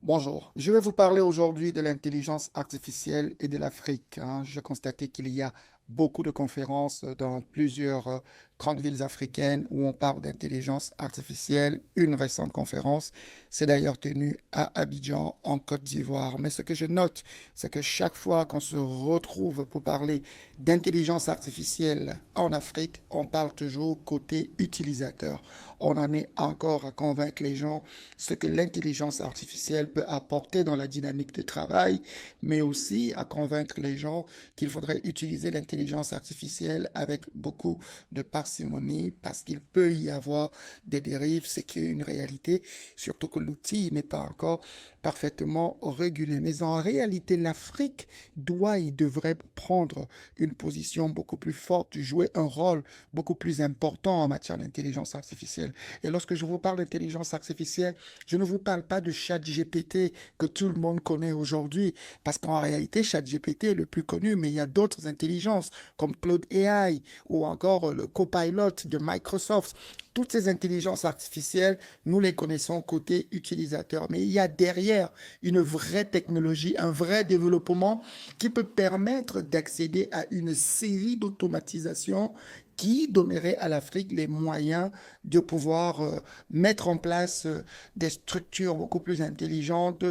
Bonjour, je vais vous parler aujourd'hui de l'intelligence artificielle et de l'Afrique. J'ai constaté qu'il y a beaucoup de conférences dans plusieurs grandes villes africaines où on parle d'intelligence artificielle. Une récente conférence s'est d'ailleurs tenue à Abidjan, en Côte d'Ivoire. Mais ce que je note, c'est que chaque fois qu'on se retrouve pour parler d'intelligence artificielle en Afrique, on parle toujours côté utilisateur. On en est encore à convaincre les gens ce que l'intelligence artificielle peut apporter dans la dynamique de travail, mais aussi à convaincre les gens qu'il faudrait utiliser l'intelligence artificielle avec beaucoup de parcimonie parce qu'il peut y avoir des dérives, c'est une réalité, surtout que l'outil n'est pas encore parfaitement régulé. Mais en réalité, l'Afrique doit et devrait prendre une position beaucoup plus forte, jouer un rôle beaucoup plus important en matière d'intelligence artificielle. Et lorsque je vous parle d'intelligence artificielle, je ne vous parle pas de ChatGPT que tout le monde connaît aujourd'hui, parce qu'en réalité, ChatGPT est le plus connu, mais il y a d'autres intelligences comme Claude AI ou encore le Copilot de Microsoft. Toutes ces intelligences artificielles, nous les connaissons côté utilisateur, mais il y a derrière une vraie technologie, un vrai développement qui peut permettre d'accéder à une série d'automatisations qui donnerait à l'Afrique les moyens de pouvoir mettre en place des structures beaucoup plus intelligentes,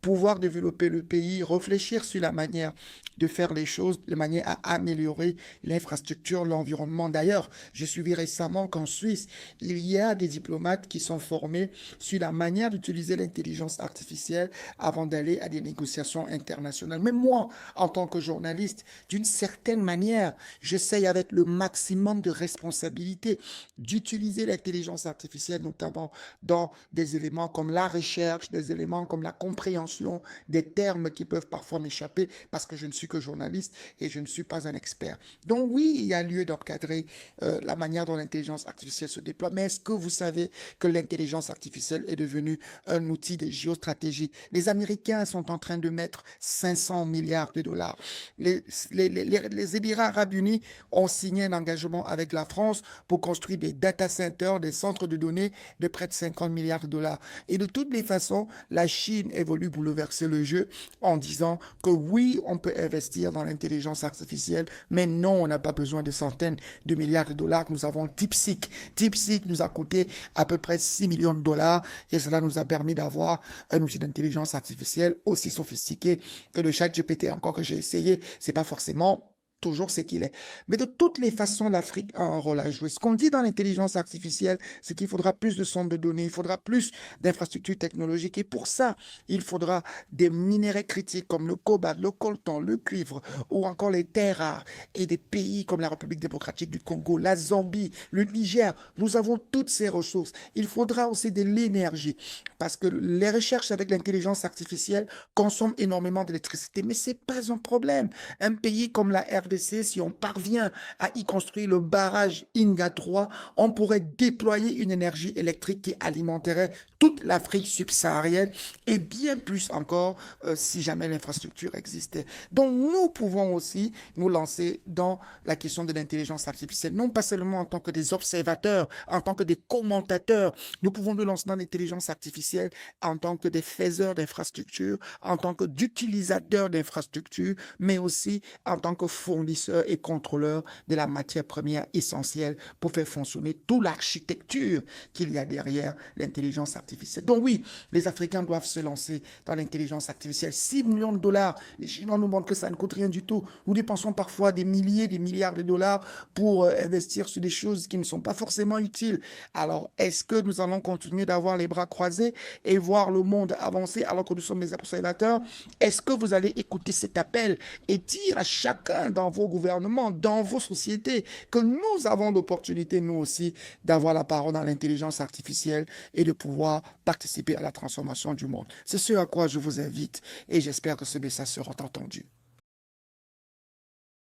pouvoir développer le pays, réfléchir sur la manière de faire les choses, de manière à améliorer l'infrastructure, l'environnement. D'ailleurs, j'ai suivi récemment qu'en Suisse, il y a des diplomates qui sont formés sur la manière d'utiliser l'intelligence artificielle avant d'aller à des négociations internationales. Mais moi, en tant que journaliste, d'une certaine manière, j'essaye avec le maximum de responsabilité d'utiliser l'intelligence artificielle, notamment dans des éléments comme la recherche, des éléments comme la compréhension des termes qui peuvent parfois m'échapper parce que je ne suis que journaliste et je ne suis pas un expert. Donc oui, il y a lieu d'encadrer la manière dont l'intelligence artificielle se déploie, mais est-ce que vous savez que l'intelligence artificielle est devenue un outil de géostratégie? Les Américains sont en train de mettre 500 milliards de dollars. Les Émirats arabes unis ont signé un engagement avec la France pour construire des data centers, des centres de données de près de 50 milliards de dollars. Et de toutes les façons, la Chine est venue bouleverser le jeu en disant que oui, on peut investir dans l'intelligence artificielle, mais non, on n'a pas besoin de centaines de milliards de dollars. Nous avons DeepSeek. DeepSeek nous a coûté à peu près 6 millions de dollars et cela nous a permis d'avoir un outil d'intelligence artificielle aussi sophistiqué que le chat GPT. Encore que j'ai essayé, c'est pas forcément toujours ce qu'il est. Mais de toutes les façons, l'Afrique a un rôle à jouer. Ce qu'on dit dans l'intelligence artificielle, c'est qu'il faudra plus de centres de données, il faudra plus d'infrastructures technologiques. Et pour ça, il faudra des minéraux critiques comme le cobalt, le coltan, le cuivre ou encore les terres rares. Et des pays comme la République démocratique du Congo, la Zambie, le Niger, nous avons toutes ces ressources. Il faudra aussi de l'énergie parce que les recherches avec l'intelligence artificielle consomment énormément d'électricité. Mais ce n'est pas un problème. Un pays comme la RDC, si on parvient à y construire le barrage Inga 3, on pourrait déployer une énergie électrique qui alimenterait toute l'Afrique subsaharienne et bien plus encore si jamais l'infrastructure existait. Donc nous pouvons aussi nous lancer dans la question de l'intelligence artificielle, non pas seulement en tant que des observateurs, en tant que des commentateurs, nous pouvons nous lancer dans l'intelligence artificielle en tant que des faiseurs d'infrastructures, en tant que d'utilisateurs d'infrastructures, mais aussi en tant que fournisseurs et contrôleurs de la matière première essentielle pour faire fonctionner toute l'architecture qu'il y a derrière l'intelligence artificielle. Donc oui, les Africains doivent se lancer dans l'intelligence artificielle. 6 millions de dollars, les Chinois nous montrent que ça ne coûte rien du tout. Nous dépensons parfois des milliers, des milliards de dollars pour investir sur des choses qui ne sont pas forcément utiles. Alors, est-ce que nous allons continuer d'avoir les bras croisés et voir le monde avancer alors que nous sommes des observateurs? Est-ce que vous allez écouter cet appel et dire à chacun dans vos gouvernements, dans vos sociétés, que nous avons l'opportunité, nous aussi, d'avoir la parole dans l'intelligence artificielle et de pouvoir participer à la transformation du monde? C'est ce à quoi je vous invite et j'espère que ce message sera entendu.